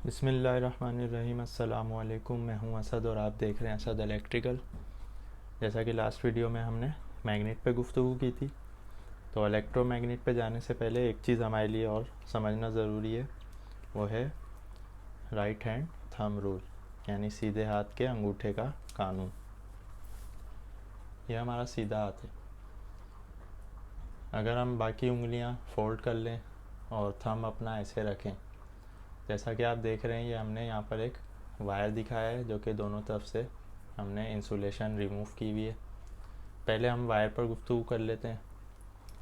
बिस्मिल्लाहिर्रहमानिर्रहीम। अस्सलाम वालेकुम। मैं हूं असद और आप देख रहे हैं असद इलेक्ट्रिकल। जैसा कि लास्ट वीडियो में हमने मैग्नेट पे गुफ्तगू की थी, तो इलेक्ट्रोमैग्नेट पे जाने से पहले एक चीज़ हमारे लिए और समझना ज़रूरी है, वो है राइट हैंड थंब रूल, यानी सीधे हाथ के अंगूठे का कानून। यह हमारा सीधा हाथ है। अगर हम बाकी उंगलियां फोल्ड कर लें और थंब अपना ऐसे रखें, जैसा कि आप देख रहे हैं, ये हमने यहाँ पर एक वायर दिखाया है जो कि दोनों तरफ से हमने इंसुलेशन रिमूव की हुई है। पहले हम वायर पर गुफ्तगू कर लेते हैं।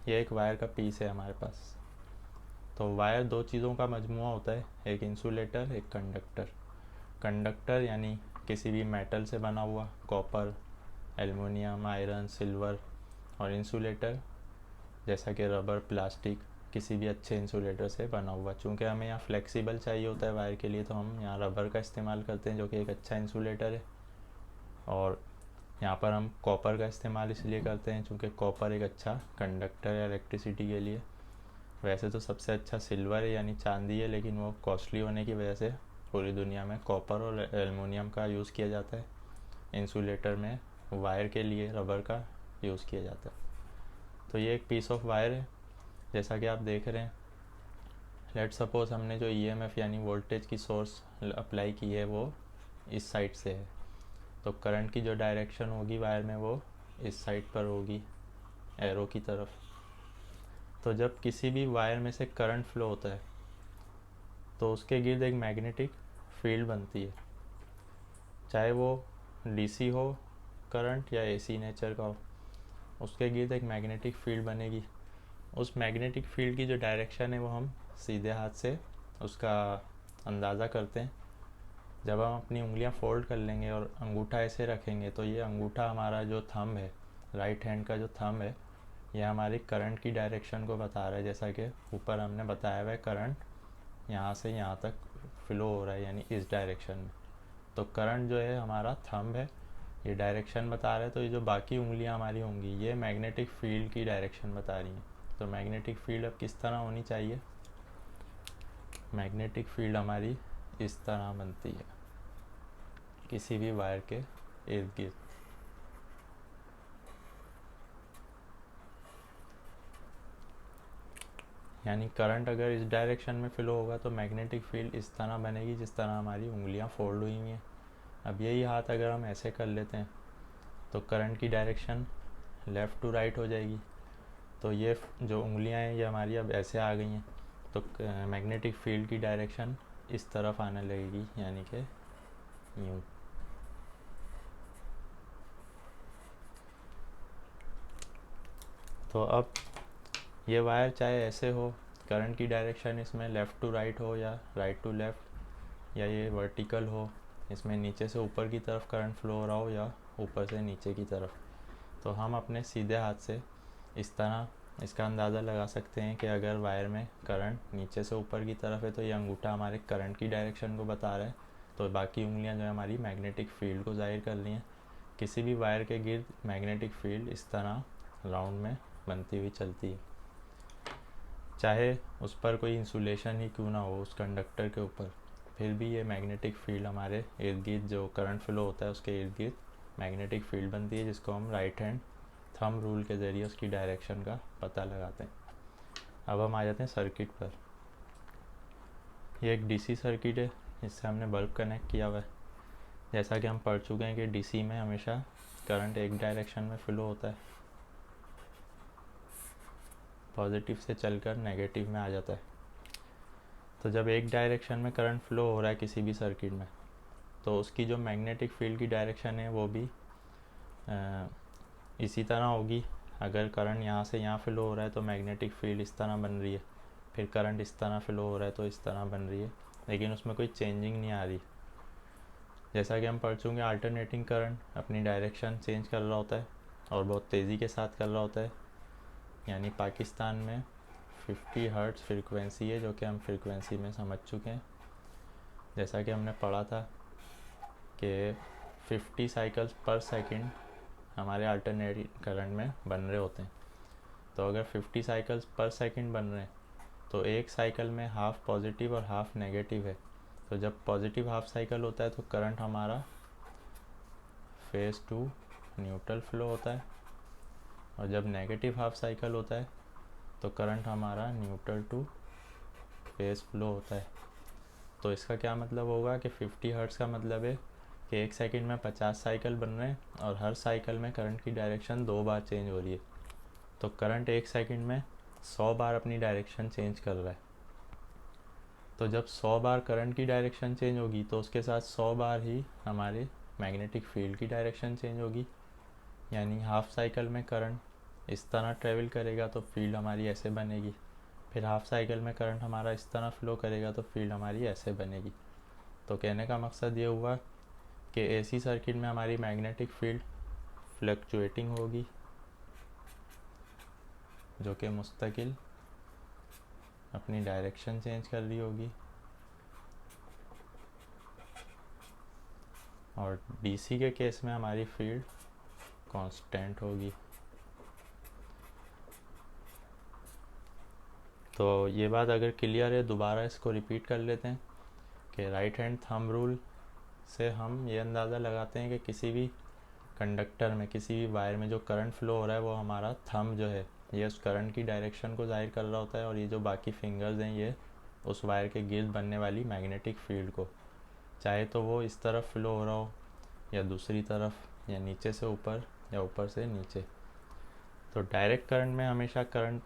ये एक वायर का पीस है हमारे पास। तो वायर दो चीज़ों का मजमुआ होता है, एक इंसुलेटर, एक कंडक्टर। कंडक्टर यानी किसी भी मेटल से बना हुआ, कॉपर, एल्युमिनियम, आयरन, सिल्वर। और इंसुलेटर जैसा कि रबर, प्लास्टिक, किसी भी अच्छे इंसुलेटर से बना हुआ। चूँकि हमें यहाँ फ्लेक्सिबल चाहिए होता है वायर के लिए, तो हम यहाँ रबर का इस्तेमाल करते हैं जो कि एक अच्छा इंसुलेटर है। और यहाँ पर हम कॉपर का इस्तेमाल इसलिए करते हैं चूँकि कॉपर एक अच्छा कंडक्टर है इलेक्ट्रिसिटी के लिए। वैसे तो सबसे अच्छा सिल्वर है यानी चांदी है, लेकिन वो कॉस्टली होने की वजह से पूरी दुनिया में कॉपर और एल्युमिनियम का यूज़ किया जाता है। इंसुलेटर में वायर के लिए रबर का यूज़ किया जाता है। तो ये एक पीस ऑफ वायर है जैसा कि आप देख रहे हैं। लेट सपोज हमने जो ईएमएफ यानी वोल्टेज की सोर्स अप्लाई की है वो इस साइड से है, तो करंट की जो डायरेक्शन होगी वायर में वो इस साइड पर होगी, एरो की तरफ। तो जब किसी भी वायर में से करंट फ्लो होता है तो उसके गिर्द एक मैग्नेटिक फील्ड बनती है, चाहे वो डीसी हो करंट या एसी नेचर का हो, उसके गिर्द एक मैग्नेटिक फील्ड बनेगी। उस मैग्नेटिक फील्ड की जो डायरेक्शन है वो हम सीधे हाथ से उसका अंदाज़ा करते हैं। जब हम अपनी उंगलियां फोल्ड कर लेंगे और अंगूठा ऐसे रखेंगे, तो ये अंगूठा हमारा जो थंब है, राइट हैंड का जो थंब है, ये हमारी करंट की डायरेक्शन को बता रहा है। जैसा कि ऊपर हमने बताया हुआ है, करंट यहाँ से यहाँ तक फ्लो हो रहा है यानी इस डायरेक्शन में। तो करंट जो है हमारा थंब है, ये डायरेक्शन बता रहा है। तो ये जो बाकी उंगलियां हमारी होंगी ये मैग्नेटिक फील्ड की डायरेक्शन बता रही हैं। तो मैग्नेटिक फील्ड अब किस तरह होनी चाहिए? मैग्नेटिक फील्ड हमारी इस तरह बनती है किसी भी वायर के इर्द गिर्द। यानी करंट अगर इस डायरेक्शन में फ्लो होगा तो मैग्नेटिक फील्ड इस तरह बनेगी जिस तरह हमारी उंगलियां फोल्ड हुई हैं। अब यही हाथ अगर हम ऐसे कर लेते हैं तो करंट की डायरेक्शन लेफ़्ट टू राइट हो जाएगी। तो ये जो उंगलियां हैं ये हमारी अब ऐसे आ गई हैं, तो मैग्नेटिक फील्ड की डायरेक्शन इस तरफ आने लगेगी, यानी कि यूँ। तो अब ये वायर चाहे ऐसे हो, करंट की डायरेक्शन इसमें लेफ़्ट टू राइट हो या राइट टू लेफ़्ट, या ये वर्टिकल हो, इसमें नीचे से ऊपर की तरफ करंट फ्लो हो रहा हो या ऊपर से नीचे की तरफ, तो हम अपने सीधे हाथ से इस तरह इसका अंदाज़ा लगा सकते हैं कि अगर वायर में करंट नीचे से ऊपर की तरफ है तो ये अंगूठा हमारे करंट की डायरेक्शन को बता रहा है, तो बाकी उंगलियां जो है हमारी मैग्नेटिक फील्ड को जाहिर कर रही हैं। किसी भी वायर के गिर्द मैग्नेटिक फील्ड इस तरह राउंड में बनती हुई चलती है, चाहे उस पर कोई इंसुलेशन ही क्यों ना हो उस कंडक्टर के ऊपर, फिर भी ये मैग्नेटिक फील्ड हमारे इर्द गिर्द जो करंट फ्लो होता है उसके इर्द गिर्द मैग्नेटिक फील्ड बनती है, जिसको हम राइट हैंड थंब रूल के ज़रिए उसकी डायरेक्शन का पता लगाते हैं। अब हम आ जाते हैं सर्किट पर। ये एक डीसी सर्किट है, इससे हमने बल्ब कनेक्ट किया हुआ है। जैसा कि हम पढ़ चुके हैं कि डीसी में हमेशा करंट एक डायरेक्शन में फ्लो होता है, पॉजिटिव से चलकर नेगेटिव में आ जाता है। तो जब एक डायरेक्शन में करंट फ्लो हो रहा है किसी भी सर्किट में, तो उसकी जो मैग्नेटिक फील्ड की डायरेक्शन है वो भी इसी तरह होगी। अगर करंट यहाँ से यहाँ फ्लो हो रहा है तो मैग्नेटिक फील्ड इस तरह बन रही है, फिर करंट इस तरह फ्लो हो रहा है तो इस तरह बन रही है, लेकिन उसमें कोई चेंजिंग नहीं आ रही। जैसा कि हम पढ़ चुके, अल्टरनेटिंग करंट अपनी डायरेक्शन चेंज कर रहा होता है और बहुत तेज़ी के साथ कर रहा होता है। यानी पाकिस्तान में 50 हर्ट्ज़ फ्रीक्वेंसी है, जो कि हम फ्रीक्वेंसी में समझ चुके हैं। जैसा कि हमने पढ़ा था कि 50 साइकिल्स पर सेकंड हमारे अल्टरनेटिंग करंट में बन रहे होते हैं। तो अगर 50 साइकिल्स पर सेकंड बन रहे हैं तो एक साइकिल में हाफ पॉजिटिव और हाफ नेगेटिव है, तो जब पॉजिटिव हाफ साइकिल होता है तो करंट हमारा फेज़ टू न्यूट्रल फ्लो होता है, और जब नेगेटिव हाफ साइकिल होता है तो करंट हमारा न्यूट्रल टू फेज़ फ्लो होता है। तो इसका क्या मतलब होगा कि 50 हर्ट्ज़ का मतलब है कि 1 सेकंड में 50 साइकिल बन रहे हैं और हर साइकिल में करंट की डायरेक्शन 2 बार चेंज हो रही है। तो करंट 1 सेकंड में 100 बार अपनी डायरेक्शन चेंज कर रहा है। तो जब 100 बार करंट की डायरेक्शन चेंज होगी तो उसके साथ 100 बार ही हमारे मैग्नेटिक फील्ड की डायरेक्शन चेंज होगी। यानी हाफ साइकिल में करंट इस तरह ट्रेवल करेगा तो फील्ड हमारी ऐसे बनेगी, फिर हाफ साइकिल में करंट हमारा इस तरह फ्लो करेगा तो फील्ड हमारी ऐसे बनेगी। तो कहने का मकसद ये हुआ कि एसी सर्किट में हमारी मैग्नेटिक फील्ड फ्लक्चुएटिंग होगी, जो कि मुस्तकिल अपनी डायरेक्शन चेंज कर रही होगी, और डीसी के केस में हमारी फील्ड कांस्टेंट होगी। तो ये बात अगर क्लियर है, दोबारा इसको रिपीट कर लेते हैं कि राइट हैंड थंब रूल से हम ये अंदाज़ा लगाते हैं कि किसी भी कंडक्टर में, किसी भी वायर में जो करंट फ्लो हो रहा है वो हमारा थंब जो है ये उस करंट की डायरेक्शन को जाहिर कर रहा होता है, और ये जो बाकी फिंगर्स हैं ये उस वायर के गिर्द बनने वाली मैग्नेटिक फील्ड को, चाहे तो वो इस तरफ फ्लो हो रहा हो या दूसरी तरफ, या नीचे से ऊपर या ऊपर से नीचे। तो डायरेक्ट करंट में हमेशा करंट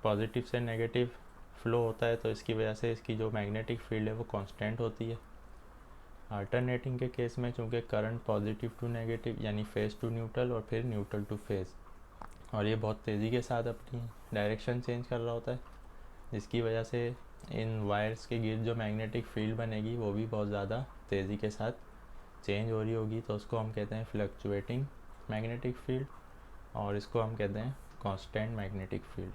पॉजिटिव से नेगेटिव फ्लो होता है, तो इसकी वजह से इसकी जो मैग्नेटिक फील्ड है वो कांस्टेंट होती है। अल्टरनेटिंग के केस में चूँकि करंट पॉजिटिव टू नेगेटिव यानी फेज़ टू न्यूट्रल और फिर न्यूट्रल टू फेज़, और ये बहुत तेज़ी के साथ अपनी डायरेक्शन चेंज कर रहा होता है, जिसकी वजह से इन वायर्स के गिर्द जो मैग्नेटिक फील्ड बनेगी वो भी बहुत ज़्यादा तेज़ी के साथ चेंज हो रही होगी। तो उसको हम कहते हैं फ्लक्चुएटिंग मैग्नेटिक फील्ड, और इसको हम कहते हैं कांस्टेंट मैग्नेटिक फील्ड।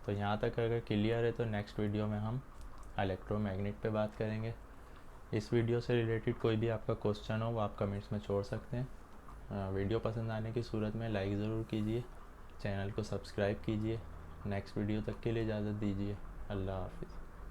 तो यहाँ तक अगर क्लियर है तो नेक्स्ट वीडियो में हम इलेक्ट्रोमैग्नेट पे बात करेंगे। इस वीडियो से रिलेटेड कोई भी आपका क्वेश्चन हो वो आप कमेंट्स में छोड़ सकते हैं। वीडियो पसंद आने की सूरत में लाइक ज़रूर कीजिए, चैनल को सब्सक्राइब कीजिए। नेक्स्ट वीडियो तक के लिए इजाज़त दीजिए। अल्लाह हाफिज़।